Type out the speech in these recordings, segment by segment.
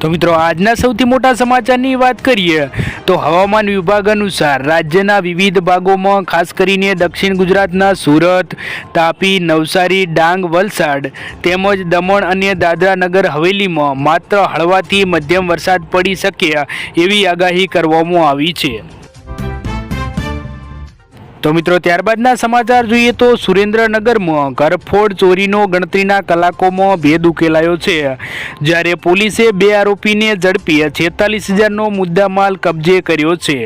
તો મિત્રો આજના સૌથી મોટા સમાચારની વાત કરીએ તો હવામાન વિભાગ અનુસાર રાજ્યના વિવિધ ભાગોમાં ખાસ કરીને દક્ષિણ ગુજરાતના સુરત, તાપી, નવસારી, ડાંગ, વલસાડ તેમજ દમણ અને દાદરા નગર હવેલીમાં માત્ર હળવાથી મધ્યમ વરસાદ પડી શકે એવી આગાહી કરવામાં આવી છે। તો મિત્રો ત્યારબાદના સમાચાર જોઈએ તો સુરેન્દ્રનગરમાં ઘરફોડ ચોરીનો ગણતરીના કલાકોમાં ભેદ ઉકેલાયો છે, જ્યારે પોલીસે 2 આરોપીને ઝડપી 46,000નો મુદ્દામાલ કબજે કર્યો છે।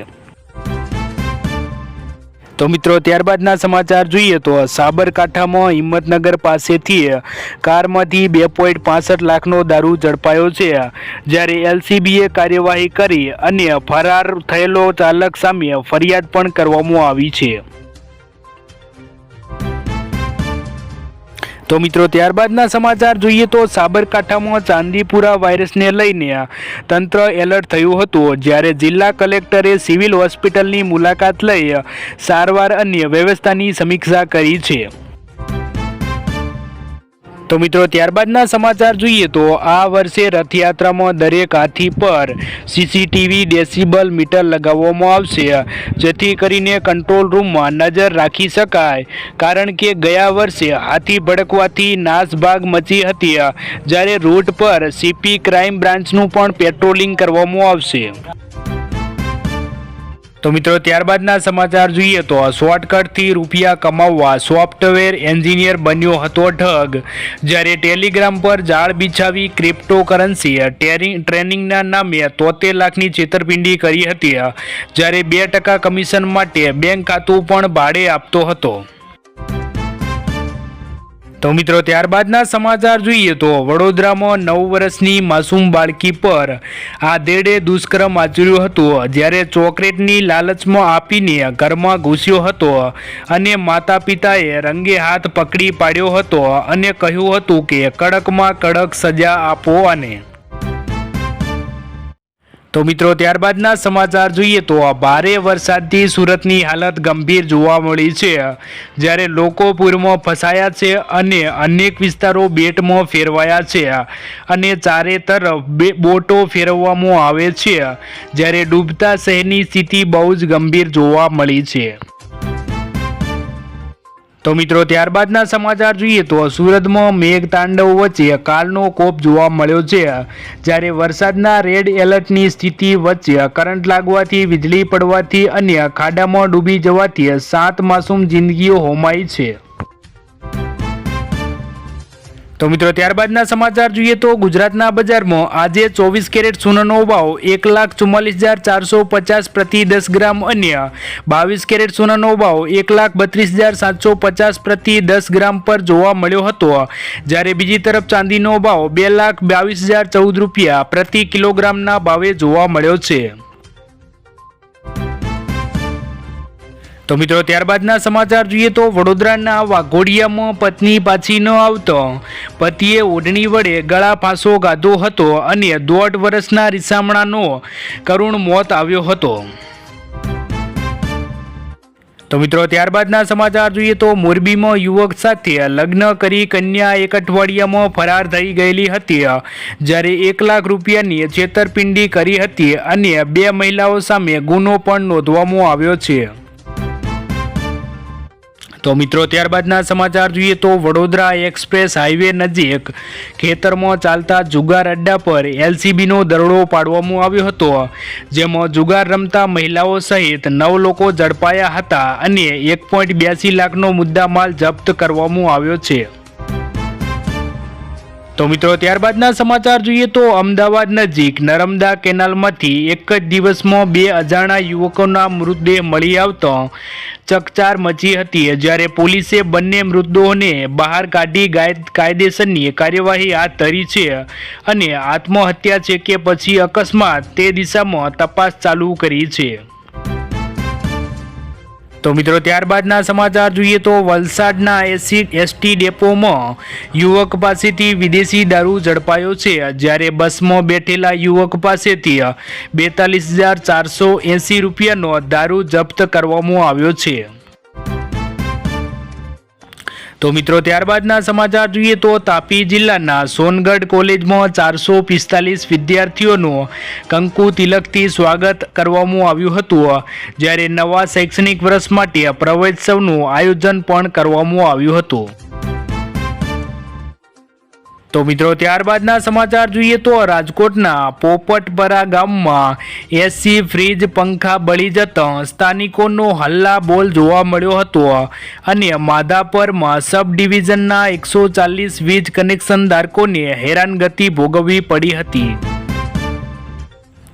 તો મિત્રો ત્યારબાદના સમાચાર જોઈએ તો સાબરકાંઠામાં હિંમતનગર પાસેથી કારમાંથી 2.65 લાખનો દારૂ ઝડપાયો છે, જ્યારે એલસીબીએ કાર્યવાહી કરી અને ફરાર થયેલો ચાલક સામે ફરિયાદ પણ કરવામાં આવી છે। તો મિત્રો ત્યારબાદના સમાચાર જોઈએ તો સાબરકાંઠામાં ચાંદીપુરા વાયરસને લઈને તંત્ર એલર્ટ થયું હતું, જ્યારે જિલ્લા કલેક્ટરે સિવિલ હોસ્પિટલની મુલાકાત લઈ સારવાર અને વ્યવસ્થાની સમીક્ષા કરી છે। તો મિત્રો ત્યારબાદના સમાચાર જોઈએ તો આ વર્ષે રથયાત્રામાં દરેક હાથી પર સીસીટીવી ડેસિબલ મીટર લગાવવામાં આવશે, જેથી કરીને કંટ્રોલ રૂમમાં નજર રાખી શકાય, કારણ કે ગયા વર્ષે હાથી ભડકવાથી નાસભાગ મચી હતી, જ્યારે રૂટ પર સીપી ક્રાઇમ બ્રાન્ચનું પણ પેટ્રોલિંગ કરવામાં આવશે। તો મિત્રો ત્યારબાદના સમાચાર જોઈએ તો શોર્ટકટથી રૂપિયા કમાવવા સોફ્ટવેર એન્જિનિયર બન્યો હતો ઠગ, જ્યારે ટેલિગ્રામ પર જાળ બિછાવી ક્રિપ્ટોકરન્સી ટ્રેનિંગના નામે 73 લાખની છેતરપિંડી કરી હતી, જ્યારે 2% કમિશન માટે બેંક ખાતું પણ ભાડે આપતો હતો। તો મિત્રો ત્યારબાદના સમાચાર જોઈએ તો વડોદરામાં 9 વર્ષની માસૂમ બાળકી પર આધેડે દુષ્કર્મ આચર્યું હતું, જ્યારે ચોકલેટની લાલચમાં આપીને ઘરમાં ઘૂસ્યો હતો અને માતા પિતાએ રંગે હાથ પકડી પાડ્યો હતો અને કહ્યું હતું કે કડકમાં કડક સજા આપો। અને તો મિત્રો ત્યારબાદના સમાચાર જોઈએ તો ભારે વરસાદથી સુરતની હાલત ગંભીર જોવા મળી છે, જ્યારે લોકો પૂરમાં ફસાયા છે અને અનેક વિસ્તારો બેટમાં ફેરવાયા છે અને ચારે તરફ બોટો ફેરવવામાં આવે છે, જ્યારે ડૂબતા શહેરની સ્થિતિ બહુ જ ગંભીર જોવા મળી છે। તો મિત્રો ત્યારબાદના સમાચાર જોઈએ તો સુરતમાં મેઘતાંડવ વચ્ચે કાલનો કોપ જોવા મળ્યો છે, જ્યારે વરસાદના રેડ એલર્ટની સ્થિતિ વચ્ચે કરંટ લાગવાથી, વીજળી પડવાથી અને ખાડામાં ડૂબી જવાથી 7 માસૂમ જિંદગીઓ હોમાઈ છે। તો મિત્રો ત્યારબાદના સમાચાર જોઈએ તો ગુજરાતના બજારમાં આજે 24 કેરેટ સોનાનો ભાવ 1,44,450 પ્રતિ 10 ગ્રામ અને 22 કેરેટ સોનાનો ભાવ 1,32,750 પ્રતિ 10 ગ્રામ પર જોવા મળ્યો હતો, જ્યારે બીજી તરફ ચાંદીનો ભાવ 2,22,014 રૂપિયા પ્રતિ કિલોગ્રામના ભાવે જોવા મળ્યો છે। તો મિત્રો ત્યારબાદના સમાચાર જોઈએ તો વડોદરાના વાઘોડિયામાં પત્ની પાછી ન આવતો પતિએ ઓઢણી વડે ગળા ફાંસો ગાધો હતો અને 1.5 વર્ષના રીસામણાનો કરુણ મોત આવ્યો હતો। તો મિત્રો ત્યારબાદના સમાચાર જોઈએ તો મોરબીમાં યુવક સાથે લગ્ન કરી કન્યા 1 અઠવાડિયામાં ફરાર થઈ ગયેલી હતી, જ્યારે 1 લાખ રૂપિયાની છેતરપિંડી કરી હતી અને 2 મહિલાઓ સામે ગુનો પણ નોંધવામાં આવ્યો છે। તો મિત્રો ત્યારબાદના સમાચાર જોઈએ તો વડોદરા એક્સપ્રેસ હાઈવે નજીક ખેતરમાં ચાલતા જુગાર અડ્ડા પર એલસીબીનો દરોડો પાડવામાં આવ્યો હતો, જેમાં જુગાર રમતા મહિલાઓ સહિત 9 લોકો ઝડપાયા હતા અને 1.82 લાખનો મુદ્દામાલ જપ્ત કરવામાં આવ્યો છે। તો મિત્રો ત્યારબાદના સમાચાર જોઈએ તો અમદાવાદ નજીક નર્મદા કેનાલમાંથી એક જ દિવસમાં 2 અજાણ્યા યુવકોના મૃતદેહ મળી આવતો ચકચાર મચી હતી, જ્યારે પોલીસે બંને મૃતદેહોને બહાર કાઢી કાયદેસરની કાર્યવાહી હાથ ધરી છે અને આત્મહત્યા છે કે પછી અકસ્માત તે દિશામાં તપાસ ચાલુ કરી છે। તો મિત્રો ત્યારબાદના સમાચાર જોઈએ તો વલસાડના એસટી ડેપોમાં યુવક પાસેથી વિદેશી દારૂ ઝડપાયો છે, જ્યારે બસમાં બેઠેલા યુવક પાસેથી 42,480 રૂપિયાનો દારૂ જપ્ત કરવામાં આવ્યો છે। તો મિત્રો ત્યારબાદના સમાચાર જોઈએ તો તાપી જિલ્લાના સોનગઢ કોલેજમાં 445 વિદ્યાર્થીઓનું કંકુ તિલકથી સ્વાગત કરવામાં આવ્યું હતું, જ્યારે નવા શૈક્ષણિક વર્ષ માટે પ્રવેશોત્સવનું આયોજન પણ કરવામાં આવ્યું હતું. તો મિત્રો ત્યારબાદના સમાચાર જોઈએ તો રાજકોટના પોપટપરા ગામમાં એસી ફ્રીજ પંખા બળી જતાં સ્થાનિકોનો હલ્લા બોલ જોવા મળ્યો હતો અને માધાપરમાં સબ ડિવિઝનના 140 વીજ કનેક્શન ધારકોને હેરાનગતિ ભોગવવી પડી હતી.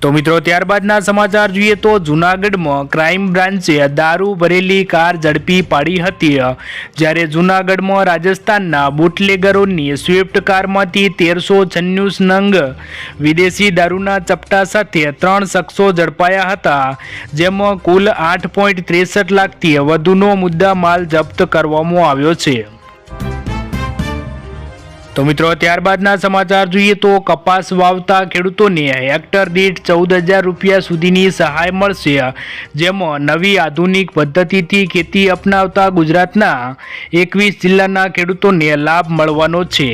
તો મિત્રો ત્યારબાદના સમાચાર જોઈએ તો જૂનાગઢમાં ક્રાઇમ બ્રાન્ચે દારૂ ભરેલી કાર ઝડપી પાડી હતી, જ્યારે જૂનાગઢમાં રાજસ્થાનના બુટલેગરોની સ્વિફ્ટ કારમાંથી 1396 નંગ વિદેશી દારૂના ચપટા સાથે 3 શખ્સો ઝડપાયા હતા, જેમાં કુલ 8.63 લાખથી વધુનો મુદ્દા માલ જપ્ત કરવામાં આવ્યો છે. તો મિત્રો ત્યારબાદના સમાચાર જોઈએ તો કપાસ વાવતા ખેડૂતોને હેક્ટર દીઠ 14,000 રૂપિયા સુધીની સહાય મળશે, જેમાં નવી આધુનિક પદ્ધતિથી ખેતી અપનાવતા ગુજરાતના 21 જિલ્લાના ખેડૂતોને લાભ મળવાનો છે.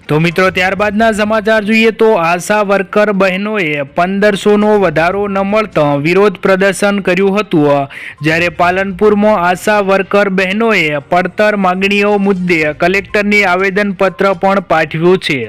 તો મિત્રો ત્યારબાદના સમાચાર જોઈએ તો આશા વર્કર બહેનોએ 1500નો વધારો ન મળતા વિરોધ પ્રદર્શન કર્યું હતું, જ્યારે પાલનપુરમાં આશા વર્કર બહેનોએ પડતર માંગણીઓ મુદ્દે કલેક્ટરને આવેદનપત્ર પણ પાઠવ્યું છે.